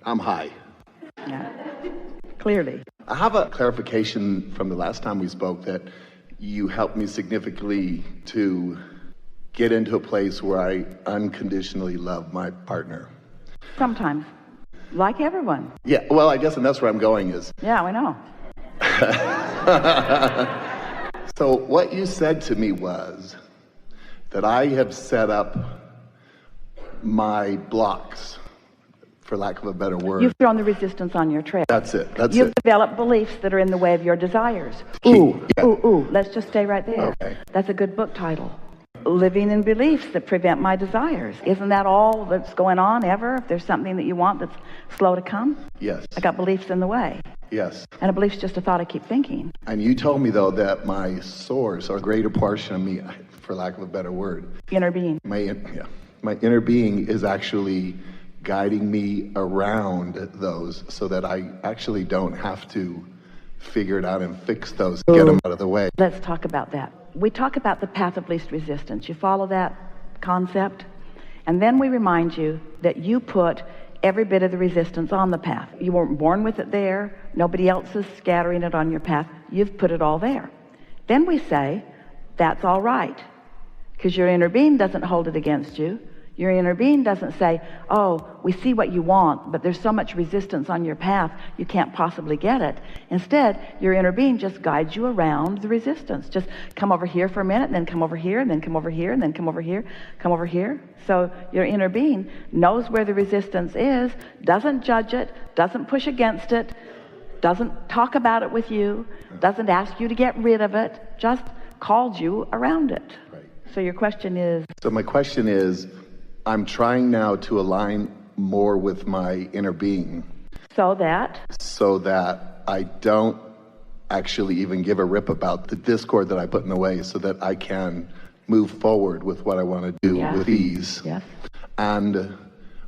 I'm high. Yeah, clearly. I have a clarification from the last time we spoke that you helped me significantly to get into a place where I unconditionally love my partner. Sometimes. Like everyone. Yeah, well, I guess, and that's where I'm going is. Yeah, we know. So what you said to me was that I have set up my blocks, for lack of a better word. You've thrown the resistance on your trail. That's it. You've developed beliefs that are in the way of your desires. Ooh. Let's just stay right there. Okay. That's a good book title. Living in beliefs that prevent my desires. Isn't that all that's going on ever? If there's something that you want that's slow to come? Yes. I got beliefs in the way. Yes. And a belief's just a thought I keep thinking. And you told me, though, that my source, or greater portion of me, for lack of a better word. Inner being. My inner being is actually guiding me around those so that I actually don't have to figure it out and fix those, get them out of the way. Let's talk about that. We talk about the path of least resistance. You follow that concept? And then we remind you that you put every bit of the resistance on the path. You weren't born with it there. Nobody else is scattering it on your path. You've put it all there. Then we say, that's all right. Because your inner being doesn't hold it against you. Your inner being doesn't say, oh, we see what you want, but there's so much resistance on your path, you can't possibly get it. Instead, your inner being just guides you around the resistance. Just come over here for a minute, and then come over here, and then come over here, and then come over here, come over here. So your inner being knows where the resistance is, doesn't judge it, doesn't push against it, doesn't talk about it with you, doesn't ask you to get rid of it, just calls you around it. Right. So your question is? So my question is, I'm trying now to align more with my inner being. So that I don't actually even give a rip about the discord that I put in the way, so that I can move forward with what I want to do with ease. Yes. And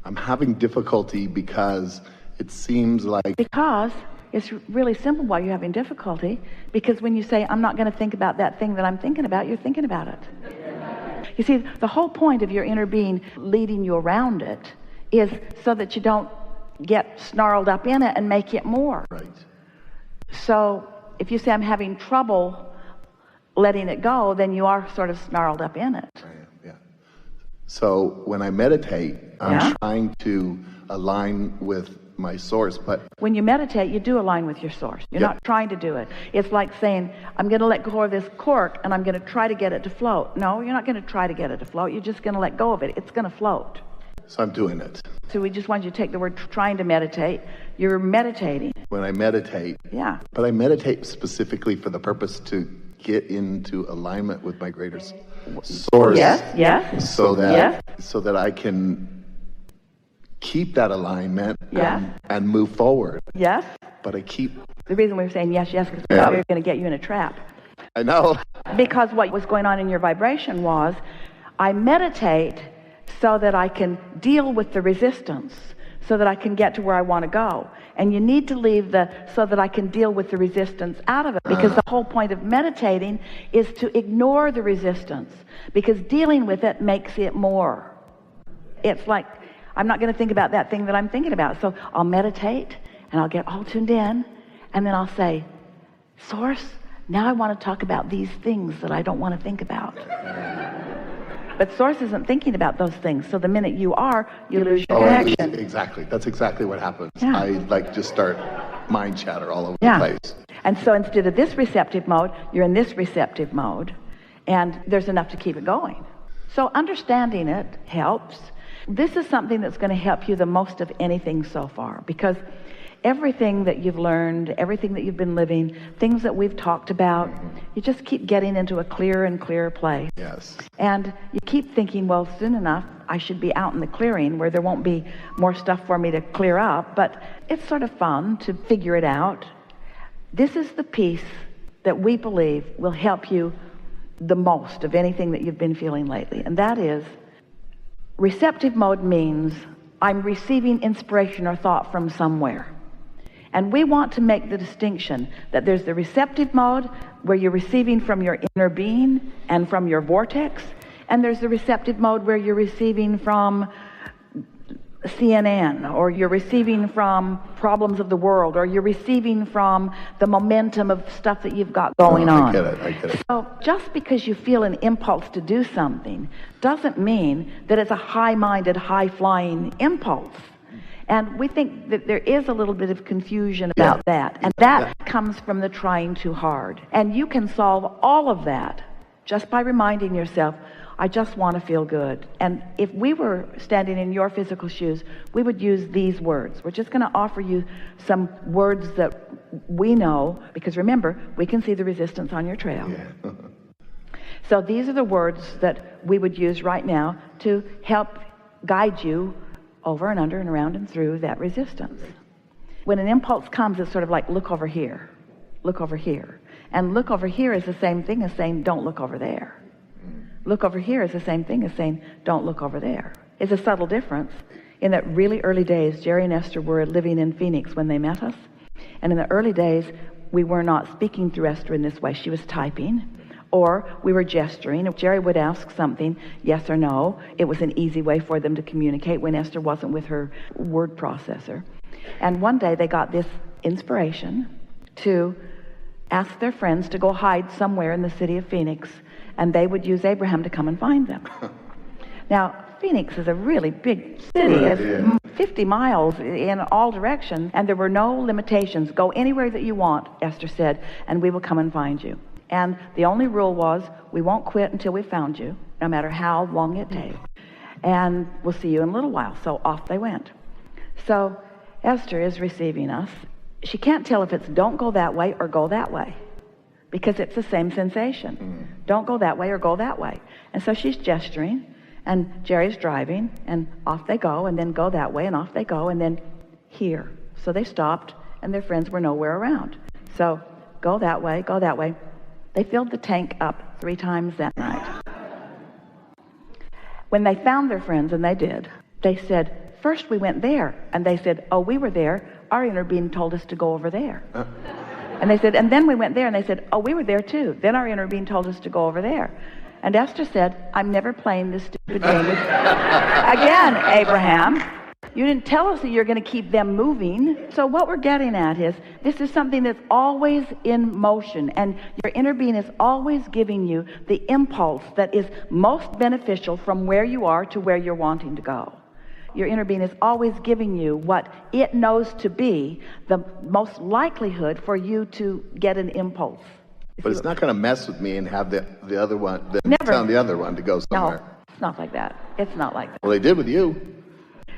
I'm having difficulty because it seems like... Because it's really simple why you're having difficulty. Because when you say, I'm not going to think about that thing that I'm thinking about, you're thinking about it. You see, the whole point of your inner being leading you around it is so that you don't get snarled up in it and make it more. Right. So if you say, I'm having trouble letting it go, then you are sort of snarled up in it. Yeah. So when I meditate, I'm trying to align with my source, but when you meditate, you do align with your source. You're not trying to do it. It's like saying, I'm going to let go of this cork and I'm going to try to get it to float. No, you're not going to try to get it to float. You're just going to let go of it. It's going to float. So I'm doing it. So we just want you to take the word trying to meditate. You're meditating. When I meditate. Yeah. But I meditate specifically for the purpose to get into alignment with my greater source. Yes. So that I can keep that alignment and move forward. Yes. But I keep... The reason we were saying yes, because we thought we were going to get you in a trap. I know. Because what was going on in your vibration was, I meditate so that I can deal with the resistance, so that I can get to where I want to go. And you need to leave the so that I can deal with the resistance out of it, because the whole point of meditating is to ignore the resistance, because dealing with it makes it more. It's like, I'm not going to think about that thing that I'm thinking about. So I'll meditate and I'll get all tuned in, and then I'll say, Source, now I want to talk about these things that I don't want to think about. But Source isn't thinking about those things. So the minute you are, you lose your connection. Exactly. That's exactly what happens. Yeah. I just start mind chatter all over the place. And so instead of this receptive mode, you're in this receptive mode, and there's enough to keep it going. So understanding it helps. This is something that's going to help you the most of anything so far, because everything that you've learned, everything that you've been living, things that we've talked about, you just keep getting into a clearer and clearer place. Yes. And you keep thinking, well, soon enough, I should be out in the clearing where there won't be more stuff for me to clear up. But it's sort of fun to figure it out. This is the piece that we believe will help you the most of anything that you've been feeling lately. And that is, receptive mode means I'm receiving inspiration or thought from somewhere. And we want to make the distinction that there's the receptive mode where you're receiving from your inner being and from your vortex, and there's the receptive mode where you're receiving from CNN, or you're receiving from problems of the world, or you're receiving from the momentum of stuff that you've got going on. I get it. So just because you feel an impulse to do something doesn't mean that it's a high-minded, high-flying impulse. And we think that there is a little bit of confusion about that. And that comes from the trying too hard. And you can solve all of that just by reminding yourself, I just want to feel good. And if we were standing in your physical shoes, we would use these words. We're just going to offer you some words that we know, because remember, we can see the resistance on your trail. Yeah. So these are the words that we would use right now to help guide you over and under and around and through that resistance. When an impulse comes, it's sort of like, look over here, look over here. And look over here is the same thing as saying, don't look over there. Look over here is the same thing as saying, don't look over there. It's a subtle difference. In that really early days, Jerry and Esther were living in Phoenix when they met us. And in the early days, we were not speaking through Esther in this way. She was typing, or we were gesturing. If Jerry would ask something, yes or no, it was an easy way for them to communicate when Esther wasn't with her word processor. And one day they got this inspiration to ask their friends to go hide somewhere in the city of Phoenix, and they would use Abraham to come and find them. Now, Phoenix is a really big city. It's 50 miles in all directions, and there were no limitations. Go anywhere that you want, Esther said, and we will come and find you. And the only rule was, we won't quit until we found you, no matter how long it takes. And we'll see you in a little while. So off they went. So Esther is receiving us. She can't tell if it's don't go that way or go that way, because it's the same sensation. Don't go that way or go that way. And so she's gesturing, and Jerry's driving, and off they go, and then go that way, and off they go, and then here. So they stopped, and their friends were nowhere around. So go that way, go that way. They filled the tank up 3 times that night. When they found their friends, and they did, they said, first we went there. And they said, oh, we were there. Our inner being told us to go over there. And they said, and then we went there. And they said, oh, we were there too. Then our inner being told us to go over there. And Esther said, I'm never playing this stupid game with again, Abraham. You didn't tell us that you're going to keep them moving. So what we're getting at is, this is something that's always in motion, and your inner being is always giving you the impulse that is most beneficial from where you are to where you're wanting to go. Your inner being is always giving you what it knows to be the most likelihood for you to get an impulse. But it's not going to mess with me and have the other one, Never. tell the other one to go somewhere. No, it's not like that. It's not like that. Well, they did with you.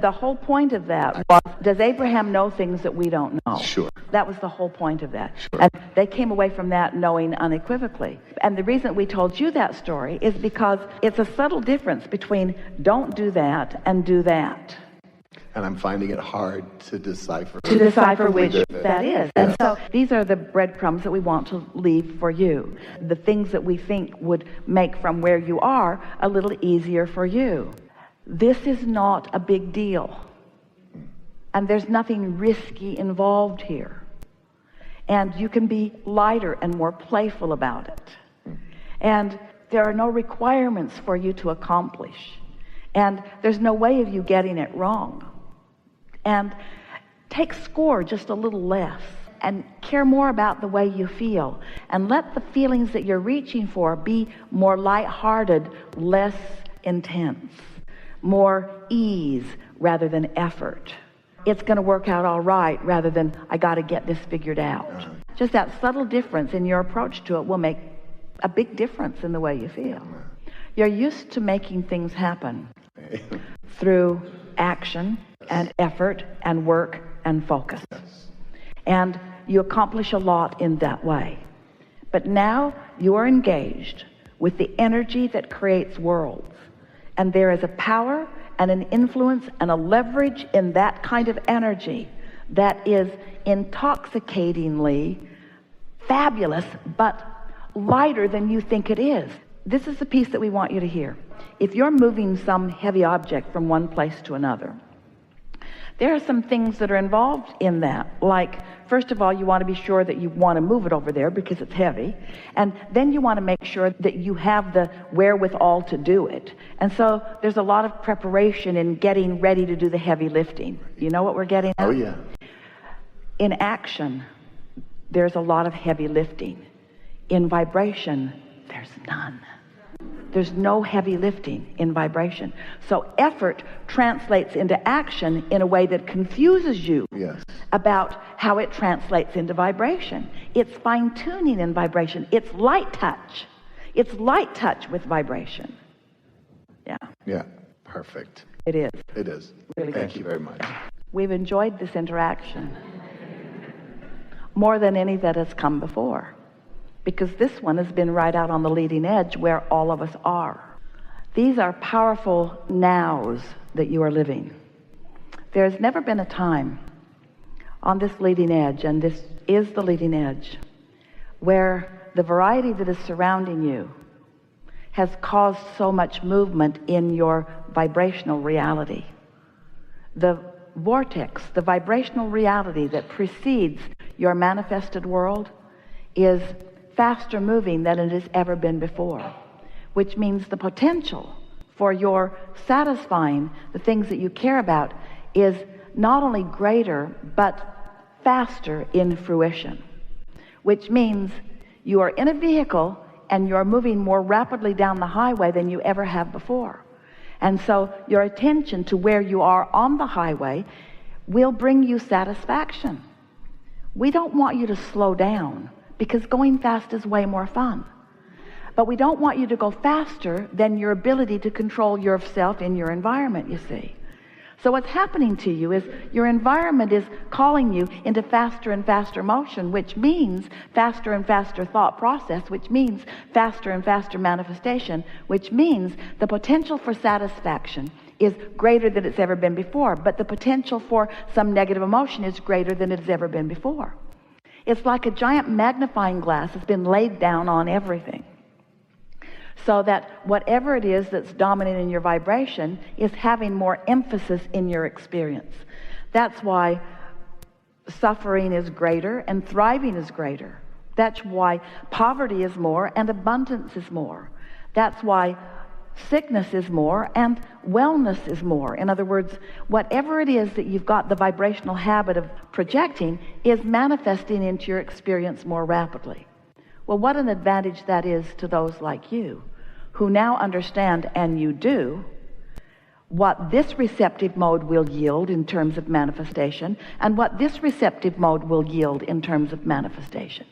The whole point of that was, does Abraham know things that we don't know? Sure. That was the whole point of that. Sure. And they came away from that knowing unequivocally. And the reason we told you that story is because it's a subtle difference between don't do that and do that. And I'm finding it hard to decipher. To decipher which that is. And so these are the breadcrumbs that we want to leave for you. The things that we think would make from where you are a little easier for you. This is not a big deal. And there's nothing risky involved here. And you can be lighter and more playful about it. And there are no requirements for you to accomplish. And there's no way of you getting it wrong. And take score just a little less and care more about the way you feel. And let the feelings that you're reaching for be more lighthearted, less intense. More ease rather than effort. It's going to work out all right rather than I got to get this figured out. Just that subtle difference in your approach to it will make a big difference in the way you feel. You're used to making things happen through action and effort and work and focus. And you accomplish a lot in that way. But now you are engaged with the energy that creates worlds. And there is a power and an influence and a leverage in that kind of energy that is intoxicatingly fabulous, but lighter than you think it is. This is the piece that we want you to hear. If you're moving some heavy object from one place to another, There are some things that are involved in that. Like, first of all, you want to be sure that you want to move it over there because it's heavy. And then you want to make sure that you have the wherewithal to do it. And so there's a lot of preparation in getting ready to do the heavy lifting. You know what we're getting at? Oh, yeah. In action, there's a lot of heavy lifting. In vibration, there's none. There's no heavy lifting in vibration. So effort translates into action in a way that confuses you about how it translates into vibration. It's fine-tuning in vibration. It's light touch. It's light touch with vibration. Yeah. Yeah, perfect. It is. It is. Really Thank good. you very much. We've enjoyed this interaction more than any that has come before, because this one has been right out on the leading edge where all of us are. These are powerful nows that you are living. There's never been a time on this leading edge, and this is the leading edge, where the variety that is surrounding you has caused so much movement in your vibrational reality. The vortex, the vibrational reality that precedes your manifested world is faster moving than it has ever been before, which means the potential for your satisfying the things that you care about is not only greater but faster in fruition, which means you are in a vehicle and you're moving more rapidly down the highway than you ever have before. And so your attention to where you are on the highway will bring you satisfaction. We don't want you to slow down, because going fast is way more fun. But we don't want you to go faster than your ability to control yourself in your environment, you see. So what's happening to you is your environment is calling you into faster and faster motion, which means faster and faster thought process, which means faster and faster manifestation, which means the potential for satisfaction is greater than it's ever been before, but the potential for some negative emotion is greater than it's ever been before. It's like a giant magnifying glass has been laid down on everything, so that whatever it is that's dominant in your vibration is having more emphasis in your experience. That's why suffering is greater and thriving is greater. That's why poverty is more and abundance is more. That's why sickness is more and wellness is more. In other words, whatever it is that you've got the vibrational habit of projecting is manifesting into your experience more rapidly. Well, what an advantage that is to those like you who now understand, and you do, what this receptive mode will yield in terms of manifestation and what this receptive mode will yield in terms of manifestation.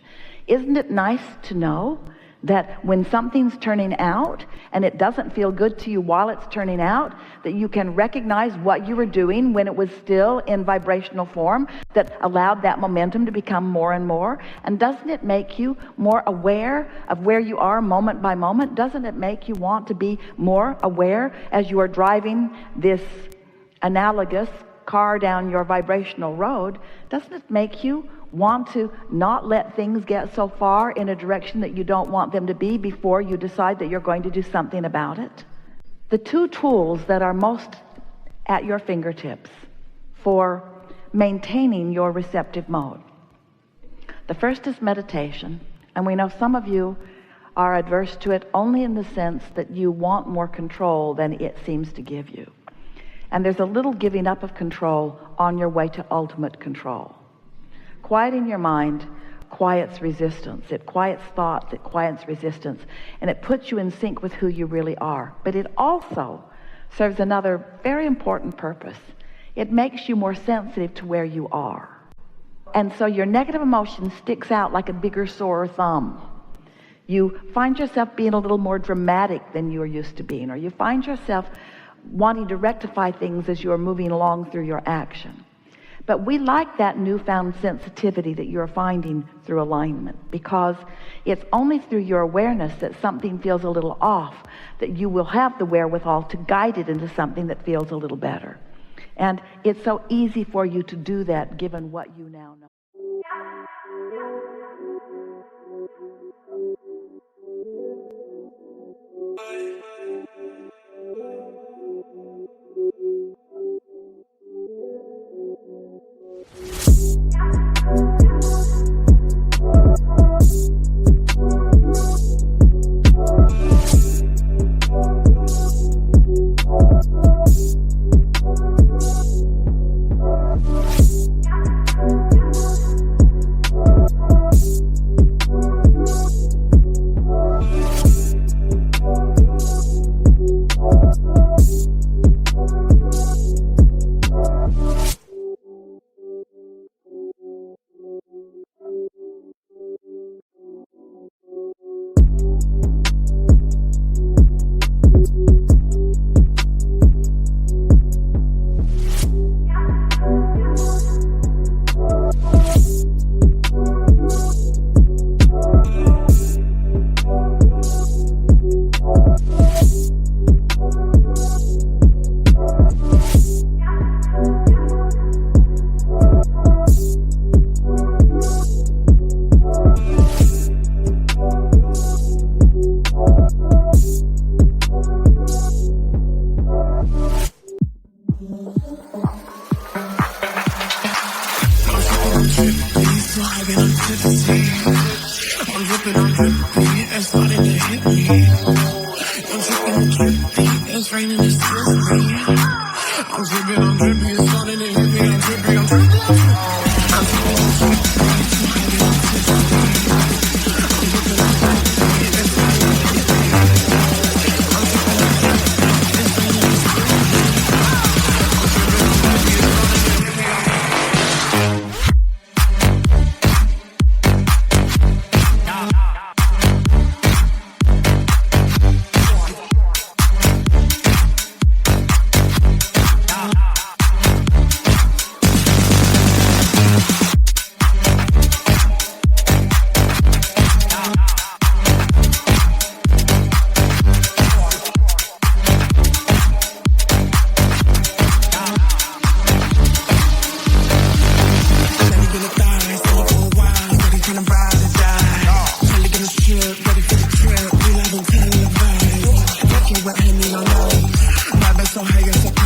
Isn't it nice to know that when something's turning out and it doesn't feel good to you while it's turning out, that you can recognize what you were doing when it was still in vibrational form that allowed that momentum to become more and more? And doesn't it make you more aware of where you are moment by moment? Doesn't it make you want to be more aware as you are driving this analogous car down your vibrational road? Doesn't it make you want to not let things get so far in a direction that you don't want them to be before you decide that you're going to do something about it? The two tools that are most at your fingertips for maintaining your receptive mode. The first is meditation, and we know some of you are adverse to it only in the sense that you want more control than it seems to give you. And there's a little giving up of control on your way to ultimate control. Quieting your mind quiets resistance. It quiets thoughts, it quiets resistance, and it puts you in sync with who you really are. But it also serves another very important purpose. It makes you more sensitive to where you are. And so your negative emotion sticks out like a bigger, sore thumb. You find yourself being a little more dramatic than you are used to being, or you find yourself wanting to rectify things as you are moving along through your action. But we like that newfound sensitivity that you're finding through alignment, because it's only through your awareness that something feels a little off that you will have the wherewithal to guide it into something that feels a little better. And it's so easy for you to do that given what you now know. He's so high that I'm tipsy. I'm drippy, it's starting to hit me. I'm drippy, it's raining, it's drippy. I'm drippy, it's starting to hit me. I'm drippy. I'm drippy, so high,